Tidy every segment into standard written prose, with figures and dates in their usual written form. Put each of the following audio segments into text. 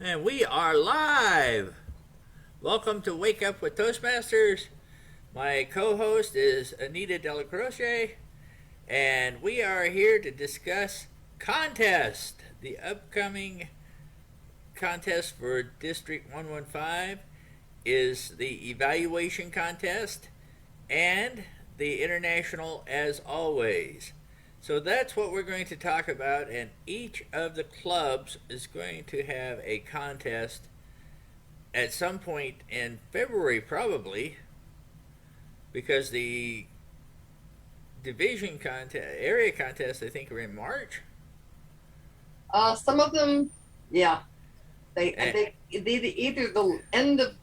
And we are live. Welcome to Wake Up with Toastmasters. My co host is Anita Delacroce, and we are here to discuss contest. The upcoming contest for District 115 is the evaluation contest and the international as always. So that's what we're going to talk about, and each of the clubs is going to have a contest at some point in February, probably, because the division contest, area contest, I think, are in March. Some of them, yeah, I And, think either the end of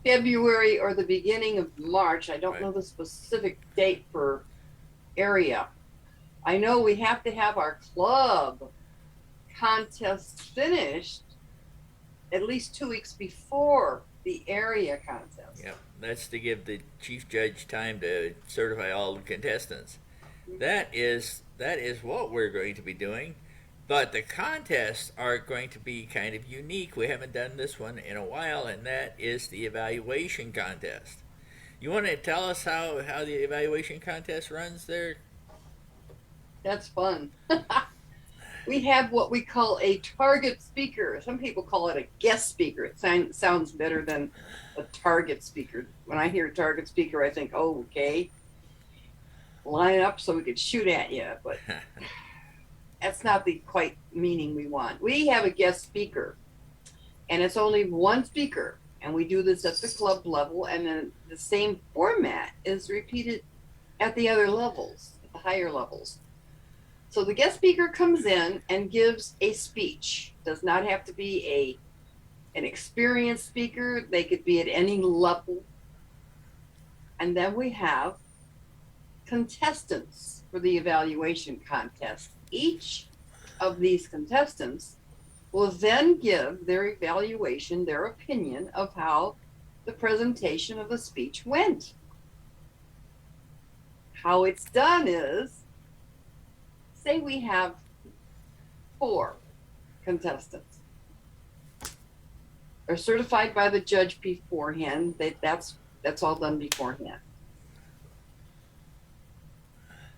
February or the beginning of March. I don't right. know the specific date for area. I know we have to have our club contest finished at least 2 weeks before the area contest. Yep, that's to give the chief judge time to certify all the contestants. That is what we're going to be doing. But the contests are going to be kind of unique. We haven't done this one in a while, and that is the evaluation contest. You want to tell us how the evaluation contest runs there? That's fun. We have what we call a target speaker. Some people call it a guest speaker. It sounds better than a target speaker. When I hear target speaker, I think, oh, okay, line up so we could shoot at you. But that's not the quite meaning we want. We have a guest speaker, and it's only one speaker. And we do this at the club level, and then the same format is repeated at the other levels, at the higher levels. So the guest speaker comes in and gives a speech. Does not have to be an experienced speaker. They could be at any level. And then we have contestants for the evaluation contest. Each of these contestants will then give their evaluation, their opinion of how the presentation of the speech went. How it's done is, say we have 4 contestants. They're certified by the judge beforehand. That's all done beforehand.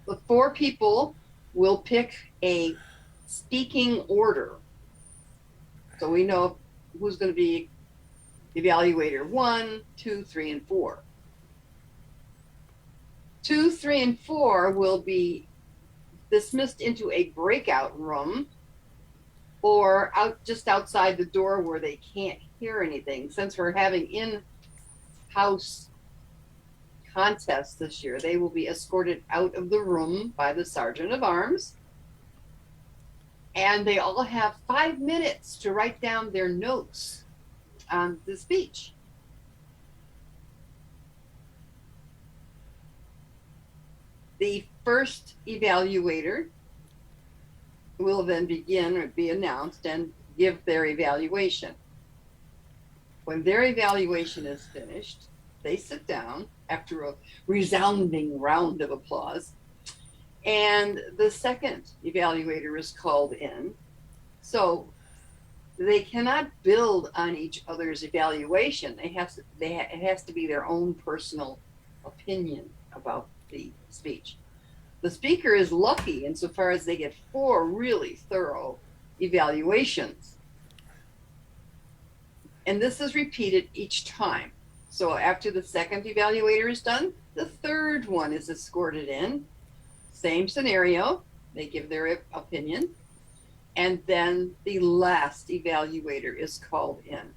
The 4 people will pick a speaking order. So we know who's going to be evaluator 1, 2, 3, and 4. 2, 3, and 4 will be dismissed into a breakout room or just outside the door where they can't hear anything. Since we're having in-house contests this year, they will be escorted out of the room by the sergeant of arms. And they all have 5 minutes to write down their notes on the speech. The first evaluator will then begin or be announced and give their evaluation. When their evaluation is finished, they sit down after a resounding round of applause, and the second evaluator is called in. So they cannot build on each other's evaluation. It has to be their own personal opinion about the speech. The speaker is lucky insofar as they get 4 really thorough evaluations. And this is repeated each time. So after the second evaluator is done, the third one is escorted in. Same scenario, they give their opinion, and then the last evaluator is called in.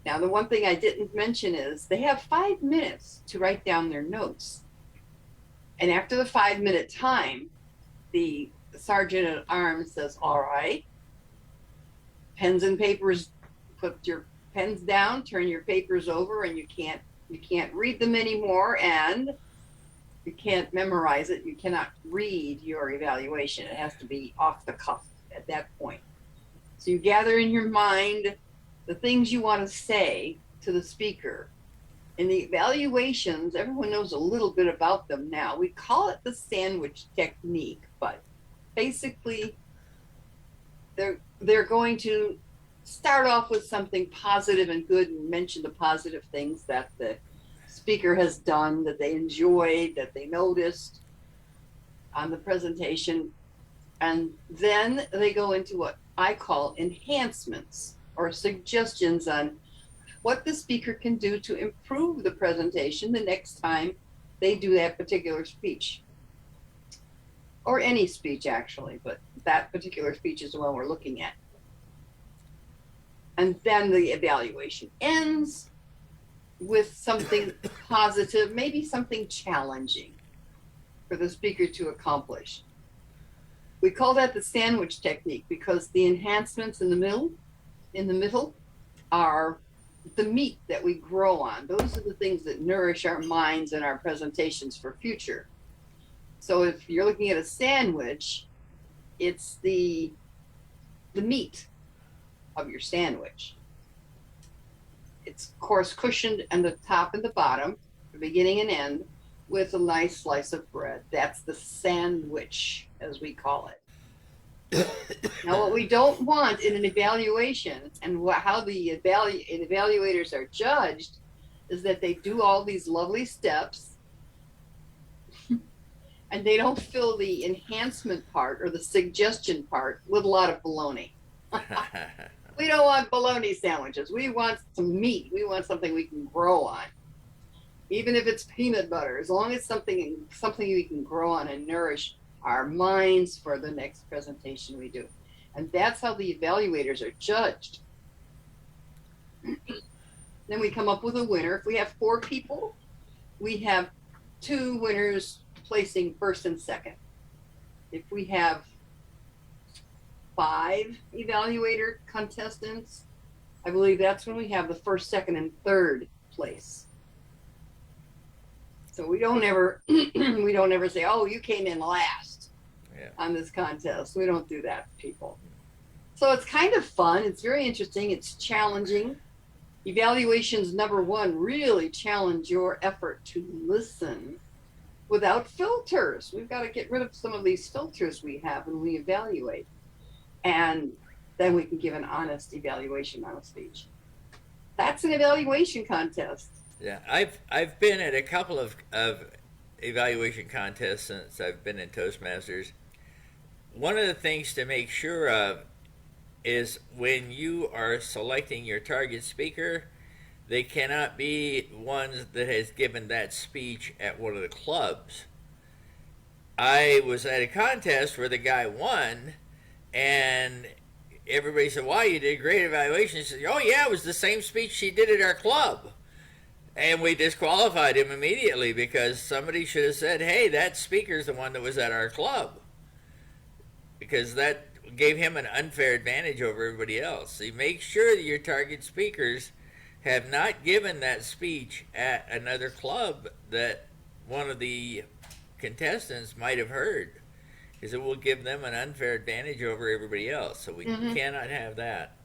Now, the one thing I didn't mention is they have 5 minutes to write down their notes. And after the 5-minute time, the sergeant at arms says, all right, pens and papers, put your pens down, turn your papers over, and you can't read them anymore, and you can't memorize it. You cannot read your evaluation. It has to be off the cuff at that point. So you gather in your mind the things you want to say to the speaker. In the evaluations, everyone knows a little bit about them now. We call it the sandwich technique, but basically they're going to start off with something positive and good and mention the positive things that the speaker has done, that they enjoyed, that they noticed on the presentation. And then they go into what I call enhancements or suggestions on what the speaker can do to improve the presentation the next time they do that particular speech. Or any speech, actually, but that particular speech is the one we're looking at. And then the evaluation ends with something positive, maybe something challenging for the speaker to accomplish. We call that the sandwich technique because the enhancements in the middle are the meat that we grow on. Those are the things that nourish our minds and our presentations for future. So if you're looking at a sandwich, it's the meat of your sandwich. It's coarse cushioned and the top and the bottom, the beginning and end, with a nice slice of bread. That's the sandwich, as we call it. Now, what we don't want in an evaluation and how the evaluators are judged is that they do all these lovely steps and they don't fill the enhancement part or the suggestion part with a lot of bologna. We don't want bologna sandwiches. We want some meat. We want something we can grow on. Even if it's peanut butter, as long as something we can grow on and nourish our minds for the next presentation we do. And that's how the evaluators are judged. Then we come up with a winner. If we have 4 people, we have 2 winners placing first and second. If we have 5 evaluator contestants, I believe that's when we have the first, second, and third place. So we don't ever say, oh, you came in last on this contest. We don't do that, people. So it's kind of fun. It's very interesting. It's challenging. Evaluations number 1 really challenge your effort to listen without filters. We've got to get rid of some of these filters we have when we evaluate. And then we can give an honest evaluation on a speech. That's an evaluation contest. Yeah, I've been at a couple of evaluation contests since I've been in Toastmasters. One of the things to make sure of is when you are selecting your target speaker, they cannot be ones that has given that speech at one of the clubs. I was at a contest where the guy won, and everybody said, wow, you did a great evaluation. He said, oh yeah, it was the same speech she did at our club. And we disqualified him immediately because somebody should have said, hey, that speaker's the one that was at our club. Because that gave him an unfair advantage over everybody else. So you make sure that your target speakers have not given that speech at another club that one of the contestants might have heard. Because it will give them an unfair advantage over everybody else. So we cannot have that.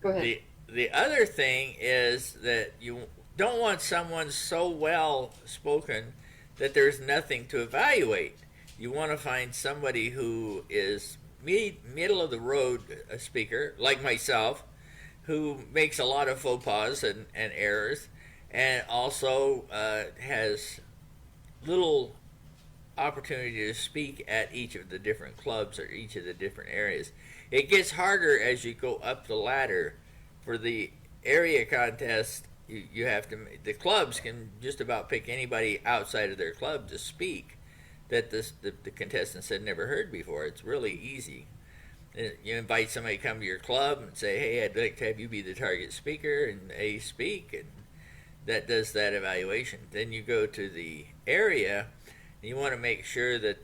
Go ahead. The other thing is that you don't want someone so well spoken that there's nothing to evaluate. You want to find somebody who is middle of the road speaker, like myself, who makes a lot of faux pas and errors, and also has little opportunity to speak at each of the different clubs or each of the different areas. It gets harder as you go up the ladder. For the area contest, you have to. The clubs can just about pick anybody outside of their club to speak that the contestants had never heard before. It's really easy. You invite somebody to come to your club and say, hey, I'd like to have you be the target speaker, and they speak, and that does that evaluation. Then you go to the area, and you want to make sure that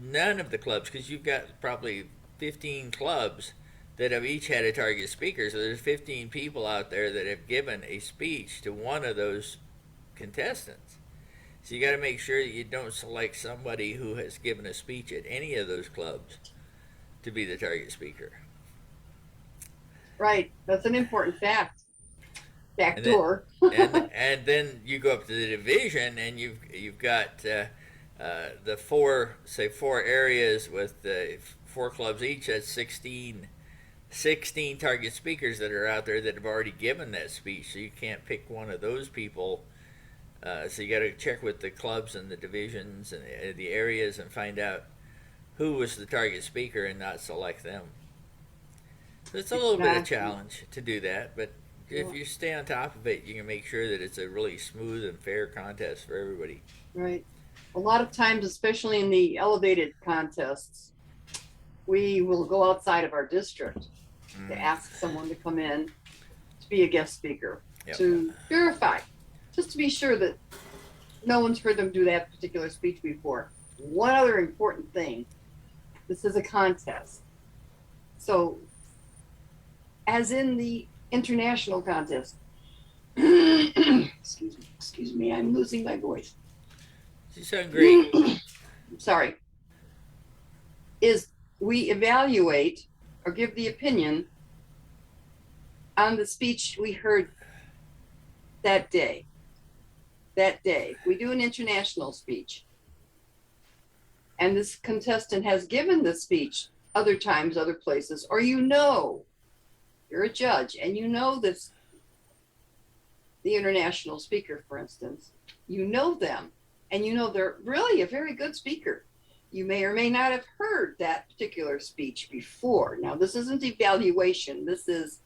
none of the clubs, because you've got probably 15 clubs that have each had a target speaker, so there's 15 people out there that have given a speech to one of those contestants. So you got to make sure that you don't select somebody who has given a speech at any of those clubs to be the target speaker. Right, that's an important fact. Backdoor. and then you go up to the division, and you've got the 4 areas with 4 clubs each. That's 16 16 target speakers that are out there that have already given that speech, so you can't pick one of those people. So you got to check with the clubs and the divisions and the areas and find out who was the target speaker and not select them. So it's a little bit of challenge to do that, but if you stay on top of it, you can make sure that it's a really smooth and fair contest for everybody. Right. A lot of times, especially in the elevated contests, we will go outside of our district to ask someone to come in to be a guest speaker, to verify, just to be sure that no one's heard them do that particular speech before. One other important thing, this is a contest. So, as in the international contest, excuse me, I'm losing my voice. You sound great. Sorry. Is we evaluate or give the opinion on the speech we heard that day. That day. We do an international speech. And this contestant has given the speech other times, other places, or you're a judge and you know this, the international speaker, for instance, you know them and you know they're really a very good speaker. You may or may not have heard that particular speech before. Now, this isn't evaluation. This is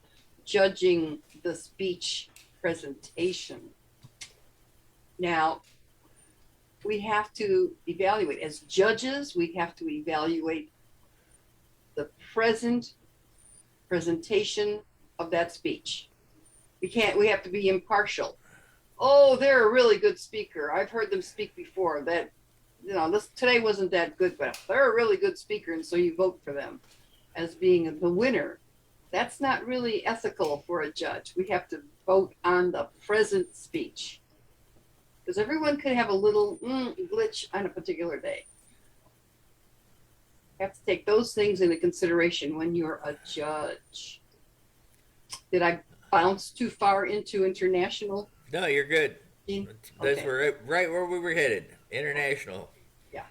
judging the speech presentation. Now, we have to evaluate. As judges, we have to evaluate the presentation of that speech. We have to be impartial. Oh, they're a really good speaker. I've heard them speak before. That, this today wasn't that good, but they're a really good speaker, and so you vote for them as being the winner. That's not really ethical for a judge. We have to vote on the present speech, because everyone could have a little glitch on a particular day. You have to take those things into consideration when you're a judge. Did I bounce too far into international? No, you're good. That's Okay. right where we were headed. International. Yeah.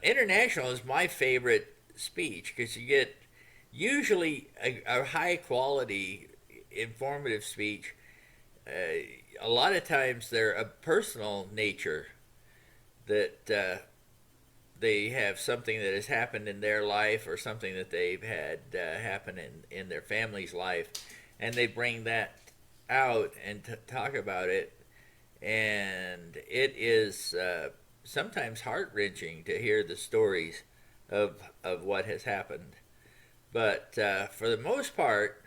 International is my favorite speech because you get usually a high quality, informative speech. A lot of times they're a personal nature, that they have something that has happened in their life or something that they've had happen in their family's life, and they bring that out and talk about it, and it is sometimes heart-wrenching to hear the stories of what has happened. But for the most part,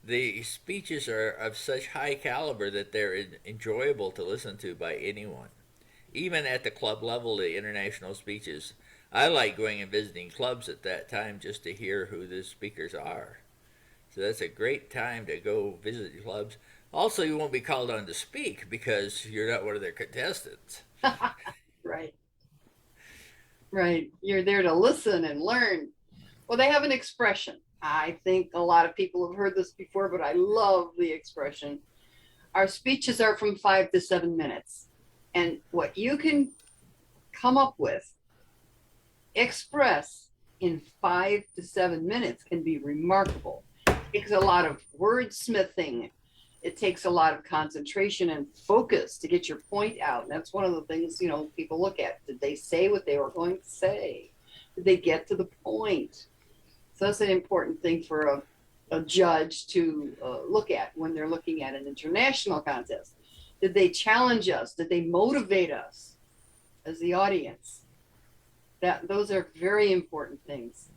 the speeches are of such high caliber that they're enjoyable to listen to by anyone. Even at the club level, the international speeches, I like going and visiting clubs at that time just to hear who the speakers are. So that's a great time to go visit clubs. Also, you won't be called on to speak because you're not one of their contestants. Right. Right. You're there to listen and learn. Well, they have an expression. I think a lot of people have heard this before, but I love the expression. Our speeches are from 5 to 7 minutes. And what you can come up with, express in 5 to 7 minutes can be remarkable. It takes a lot of wordsmithing. It takes a lot of concentration and focus to get your point out. And that's one of the things, people look at. Did they say what they were going to say? Did they get to the point? So that's an important thing for a judge to look at when they're looking at an international contest. Did they challenge us? Did they motivate us as the audience? Those are very important things.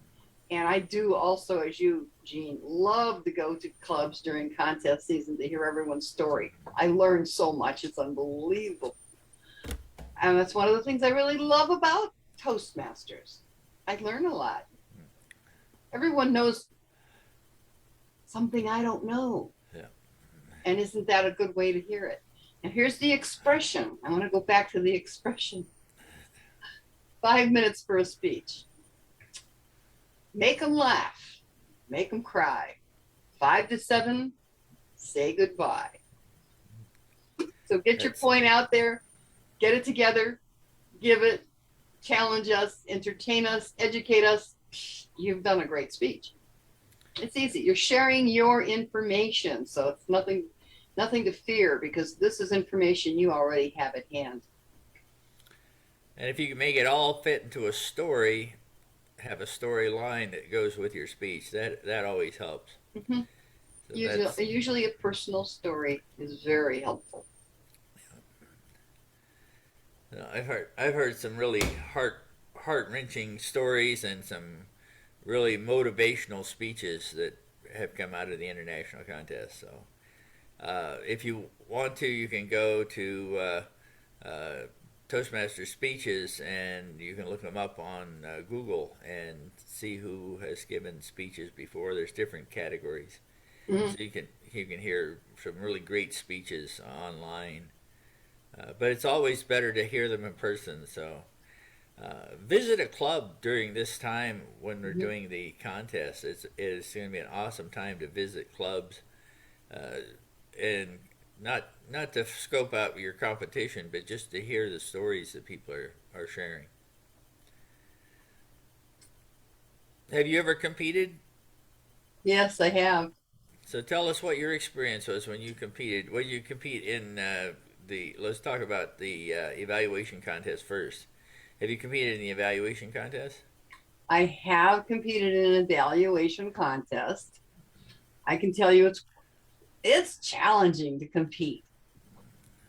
And I do also, as you, Jean, love to go to clubs during contest season to hear everyone's story. I learn so much. It's unbelievable. And that's one of the things I really love about Toastmasters. I learn a lot. Everyone knows something I don't know. Yeah. And isn't that a good way to hear it? And here's the expression. I want to go back to the expression. 5 minutes for a speech. Make them laugh. Make them cry. 5 to 7, say goodbye. So get your point out there. Get it together. Give it. Challenge us. Entertain us. Educate us. You've done a great speech. It's easy. You're sharing your information, so it's nothing to fear because this is information you already have at hand. And if you can make it all fit into a story, have a storyline that goes with your speech, that always helps. Mm-hmm. So that's Usually a personal story is very helpful. I've heard some really heart wrenching stories and some really motivational speeches that have come out of the international contest. So if you want to, you can go to Toastmasters speeches and you can look them up on Google and see who has given speeches before. There's different categories, Mm-hmm. so you can hear some really great speeches online. But it's always better to hear them in person. So visit a club during this time when we're Mm-hmm. doing the contest. It's going to be an awesome time to visit clubs and not to scope out your competition, but just to hear the stories that people are sharing. Have you ever competed? Yes, I have. So tell us what your experience was when you competed. When you compete in the, let's talk about the evaluation contest first. Have you competed in the evaluation contest? I have competed in an evaluation contest. I can tell you it's challenging to compete,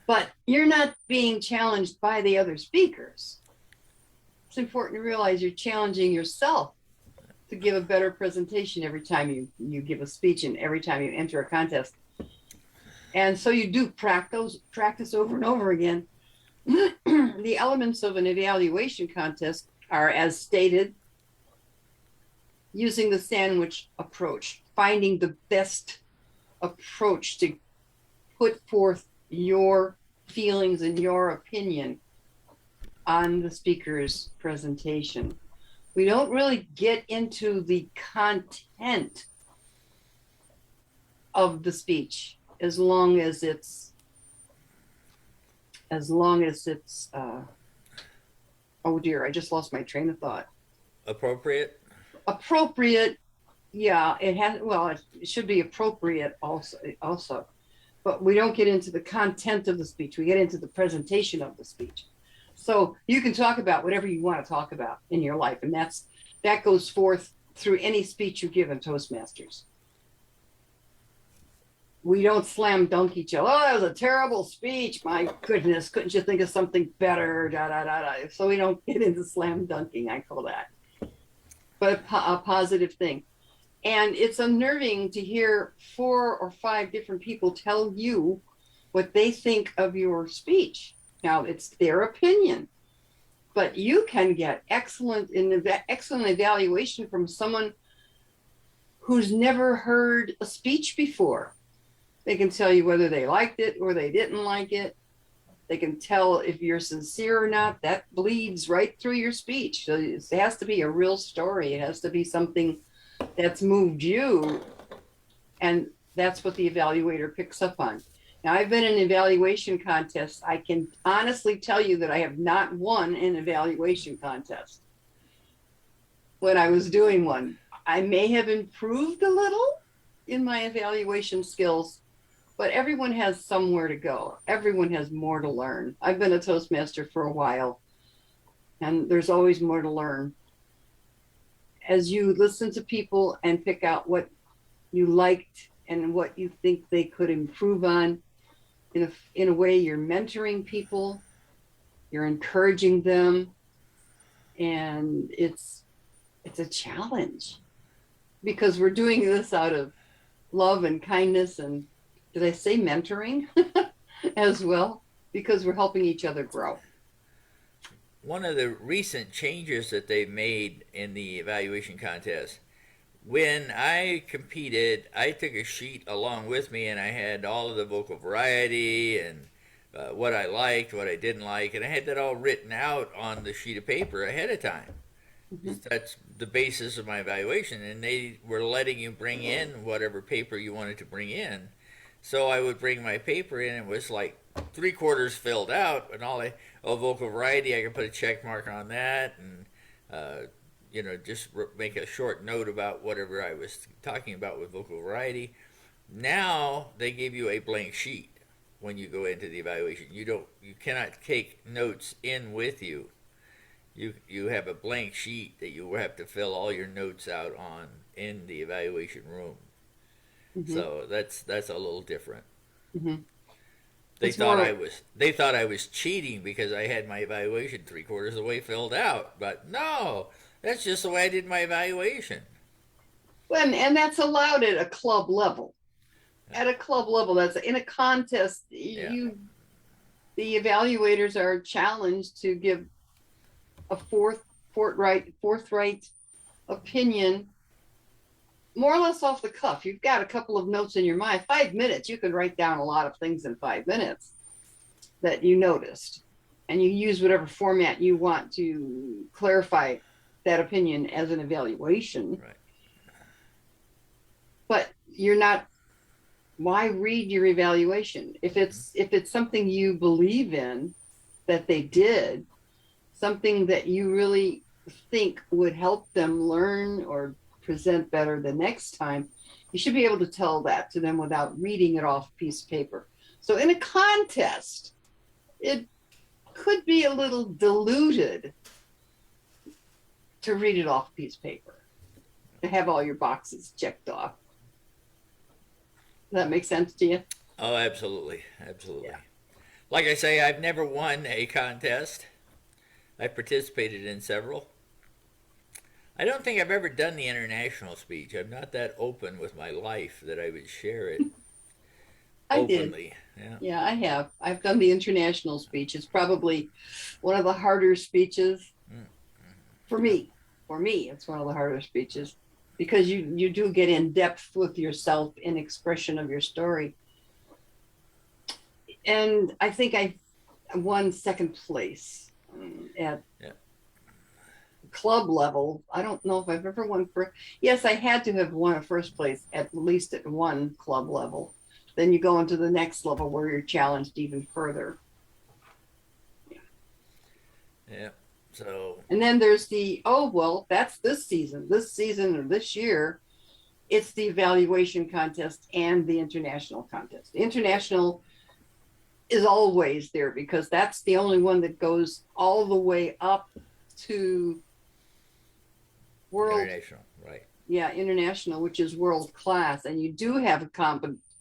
but you're not being challenged by the other speakers. It's important to realize you're challenging yourself to give a better presentation every time you give a speech and every time you enter a contest. And so you do practice over and over again. The elements of an evaluation contest are as stated, using the sandwich approach, finding the best approach to put forth your feelings and your opinion on the speaker's presentation. We don't really get into the content of the speech as long as it's oh dear, I just lost my train of thought. Appropriate? Appropriate. Yeah, it should be appropriate also, but we don't get into the content of the speech. We get into the presentation of the speech. So you can talk about whatever you want to talk about in your life, and that goes forth through any speech you give in Toastmasters. We don't slam dunk each other. Oh, that was a terrible speech. My goodness, couldn't you think of something better? Da da da da. So we don't get into slam dunking. I call that, but a positive thing. And it's unnerving to hear 4 or 5 different people tell you what they think of your speech. Now, it's their opinion, but you can get excellent evaluation from someone who's never heard a speech before. They can tell you whether they liked it or they didn't like it. They can tell if you're sincere or not. That bleeds right through your speech. So it has to be a real story. It has to be something that's moved you, and that's what the evaluator picks up on. Now, I've been in evaluation contests. I can honestly tell you that I have not won an evaluation contest. When I was doing one, I may have improved a little in my evaluation skills, but everyone has somewhere to go. Everyone has more to learn. I've been a Toastmaster for a while, and there's always more to learn. As you listen to people and pick out what you liked and what you think they could improve on, in a way, you're mentoring people, you're encouraging them, and it's a challenge because we're doing this out of love and kindness, and did I say mentoring as well? Because we're helping each other grow. One of the recent changes that they've made in the evaluation contest, when I competed, I took a sheet along with me and I had all of the vocal variety and what I liked, what I didn't like, and I had that all written out on the sheet of paper ahead of time. Mm-hmm. That's the basis of my evaluation, and they were letting you bring in whatever paper you wanted to bring in. So I would bring my paper in, and it was like 3/4 filled out, and vocal variety, I could put a check mark on that, and just make a short note about whatever I was talking about with vocal variety. Now they give you a blank sheet when you go into the evaluation. You cannot take notes in with you. You have a blank sheet that you have to fill all your notes out on in the evaluation room. Mm-hmm. So that's a little different. Mm-hmm. They thought I was cheating because I had my evaluation 3/4 of the way filled out. But no, that's just the way I did my evaluation. And that's allowed at a club level. At a club level, that's in a contest. The evaluators are challenged to give a forthright opinion, more or less off the cuff. You've got a couple of notes in your mind. 5 minutes, you can write down a lot of things in 5 minutes that you noticed, and you use whatever format you want to clarify that opinion as an evaluation. Right. But you're not. Why read your evaluation if it's something you believe in that they did, something that you really think would help them learn or present better the next time? You should be able to tell that to them without reading it off a piece of paper. So in a contest, it could be a little diluted to read it off a piece of paper, to have all your boxes checked off. Does that make sense to you? Oh, absolutely. Absolutely. Yeah. Like I say, I've never won a contest. I've participated in several. I don't think I've ever done the international speech. I'm not that open with my life that I would share it I openly. did. Yeah, I have. I've done the international speech. It's probably one of the harder speeches for me. For me, it's one of the harder speeches because you do get in depth with yourself in expression of your story. And I think I won second place at club level. I don't know if I've ever won first. Yes, I had to have won a first place at least at one club level. Then you go into the next level where you're challenged even further. Yeah. So. And then there's that's this season or this year. It's the evaluation contest and the international contest. The international is always there because that's the only one that goes all the way up to world. International, right. Yeah, international, which is world class. And you do have a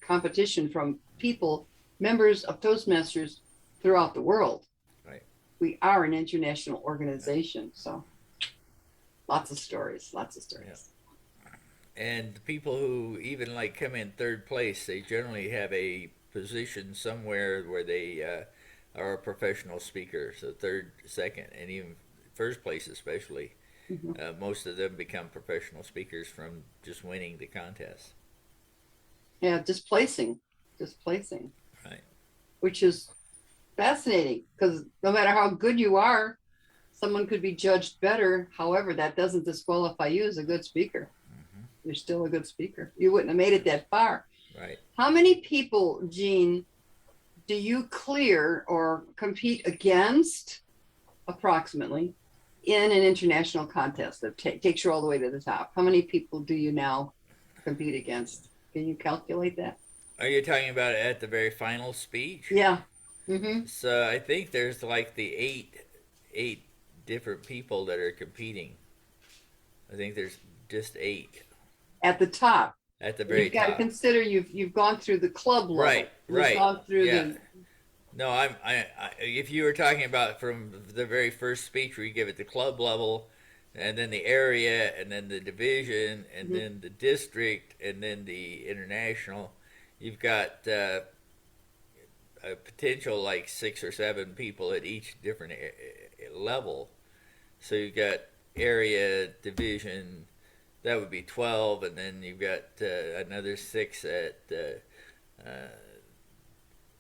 competition from people, members of Toastmasters throughout the world. Right. We are an international organization, so lots of stories. Yeah. And the people who even come in third place, they generally have a position somewhere where they are a professional speaker. So third, second, and even first place especially. Mm-hmm. Most of them become professional speakers from just winning the contest. Yeah, just placing. Right. Which is fascinating because no matter how good you are, someone could be judged better. However, that doesn't disqualify you as a good speaker. Mm-hmm. You're still a good speaker. You wouldn't have made it that far. Right. How many people, Gene, do you clear or compete against approximately in an international contest that takes you all the way to the top? How many people do you now compete against? Can you calculate that? Are you talking about at the very final speech? Yeah. Mm-hmm. So I think there's the eight different people that are competing. I think there's just 8 at the top. At the very top. You've got to consider you've gone through the club level. Right. You've gone through the. No, I if you were talking about from the very first speech where you give it the club level, and then the area, and then the division, and mm-hmm. then the district, and then the international, you've got a potential 6 or 7 people at each different level. So you've got area, division, that would be 12, and then you've got another 6 at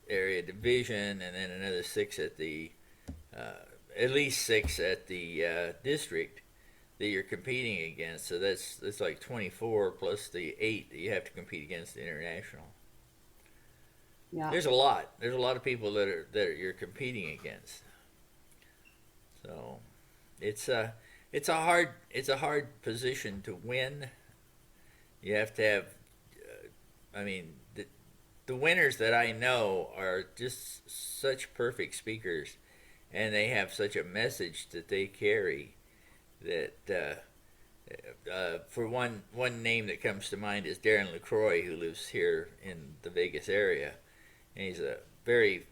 area division, and then another 6 at the at least 6 at the district that you're competing against. So that's 24 plus the 8 that you have to compete against the international. Yeah. There's a lot of people that you're competing against. So it's it's a hard position to win. You have to have, I mean, the winners that I know are just such perfect speakers, and they have such a message that they carry that. For one name that comes to mind is Darren LaCroix, who lives here in the Vegas area, and he's a very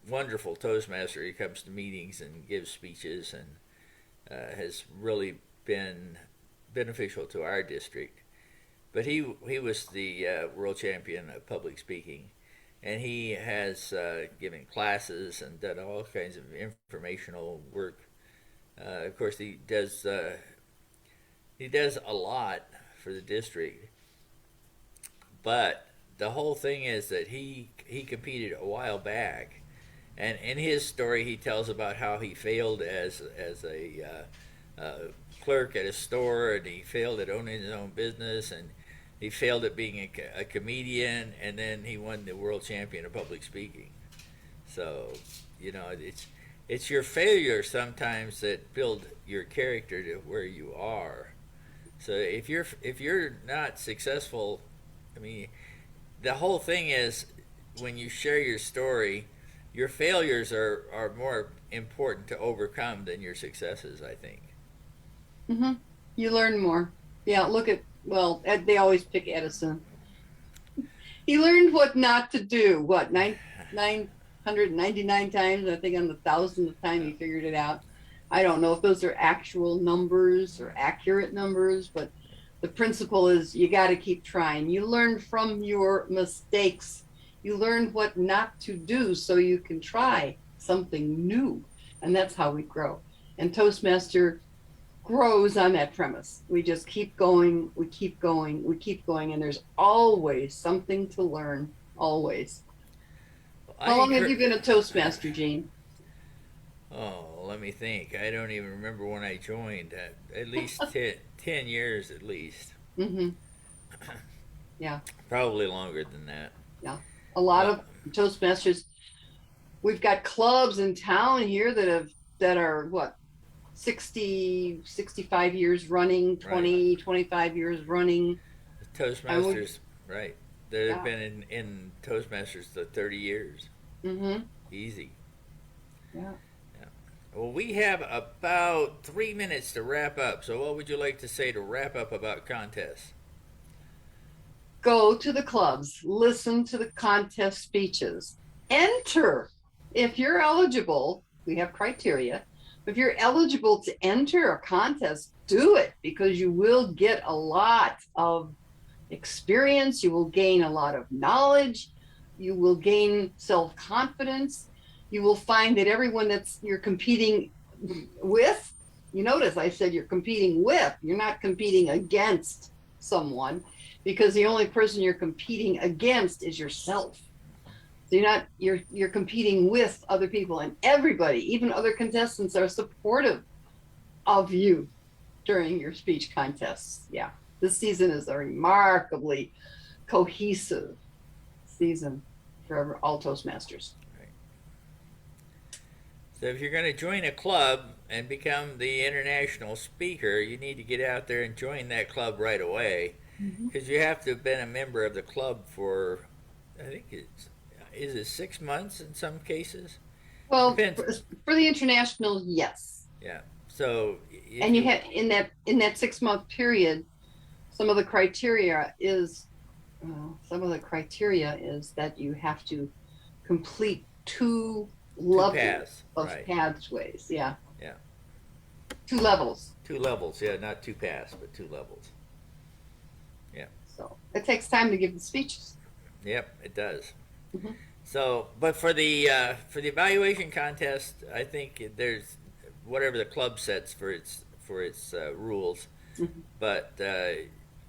wonderful Toastmaster. He comes to meetings and gives speeches, and has really been beneficial to our district. But he was the world champion of public speaking, and he has given classes and done all kinds of informational work. Of course, he does a lot for the district, but the whole thing is that he competed a while back, and in his story he tells about how he failed as a clerk at a store, and he failed at owning his own business, and he failed at being a comedian, and then he won the world champion of public speaking. So, it's your failure sometimes that build your character to where you are. So if you're not successful, I mean, the whole thing is when you share your story, your failures are more important to overcome than your successes, I think. Mm-hmm. You learn more. Yeah, they always pick Edison. He learned what not to do. What, 999 times? I think on the 1,000th time he figured it out. I don't know if those are actual numbers or accurate numbers, but the principle is you got to keep trying. You learn from your mistakes. You learn what not to do so you can try something new. And that's how we grow. And Toastmaster grows on that premise. We just keep going, we keep going, we keep going, and there's always something to learn, always. How long have you been a Toastmaster, Gene? Oh, let me think. I don't even remember when I joined. At least 10 years at least. Mm-hmm. Yeah. Probably longer than that. Yeah. A lot of Toastmasters. We've got clubs in town here that are what, 60, 65 years running, 20, right. 25 years running. Toastmasters, right. They've been in Toastmasters for 30 years. Mm-hmm. Easy. Yeah. Well, we have about 3 minutes to wrap up. So what would you like to say to wrap up about contests? Go to the clubs. Listen to the contest speeches. Enter. If you're eligible, we have criteria. If you're eligible to enter a contest, do it, because you will get a lot of experience. You will gain a lot of knowledge. You will gain self-confidence. You will find that everyone you're competing with, you notice I said you're competing with, you're not competing against someone, because the only person you're competing against is yourself. So you're competing with other people, and everybody, even other contestants, are supportive of you during your speech contests. Yeah, this season is a remarkably cohesive season for all Toastmasters. So if you're going to join a club and become the international speaker, you need to get out there and join that club right away, because you have to have been a member of the club for, I think is it 6 months in some cases? Well, for the international, yes. Yeah. So and you have in that 6 month period, some of the criteria is that you have to complete two levels of pathways. Yeah. Yeah. 2 levels. 2 levels. Yeah, not 2 paths, but 2 levels. Yeah. So it takes time to give the speeches. Yep, it does. Mm-hmm. So, but for the evaluation contest, I think there's whatever the club sets for its rules, but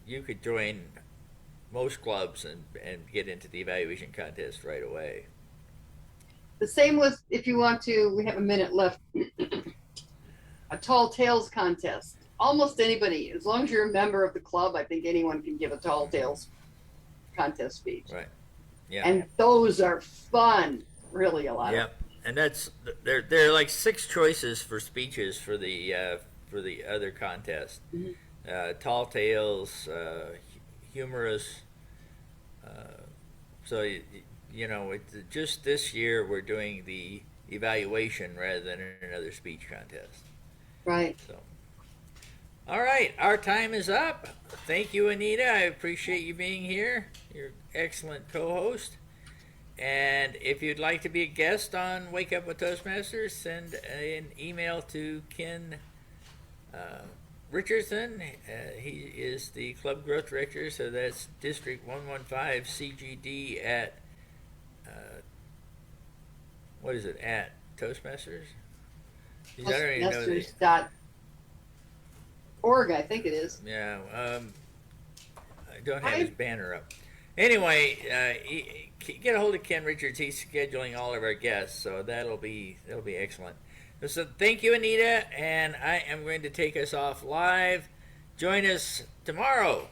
you could join most clubs and get into the evaluation contest right away. The same with, if you want to, we have a minute left, a tall tales contest. Almost anybody, as long as you're a member of the club, I think anyone can give a tall tales contest speech. Right. Yeah. And those are fun, really, a lot. Yeah. And there are like 6 choices for speeches for the for the other contest. Mhm. Tall tales, humorous. So just this year we're doing the evaluation rather than another speech contest. Right. So, all right, our time is up. Thank you, Anita. I appreciate you being here. You're an excellent co-host. And if you'd like to be a guest on Wake Up with Toastmasters, send an email to Ken Richardson. He is the Club Growth Director, so that's District 115 CGD at, what is it, at Toastmasters? Geez, I don't even know the, Toastmasters.org, I think it is. yeah, I don't have his banner up. Anyway, get a hold of Ken Richards. He's scheduling all of our guests, so that'll be excellent. So thank you, Anita, and I am going to take us off live. Join us tomorrow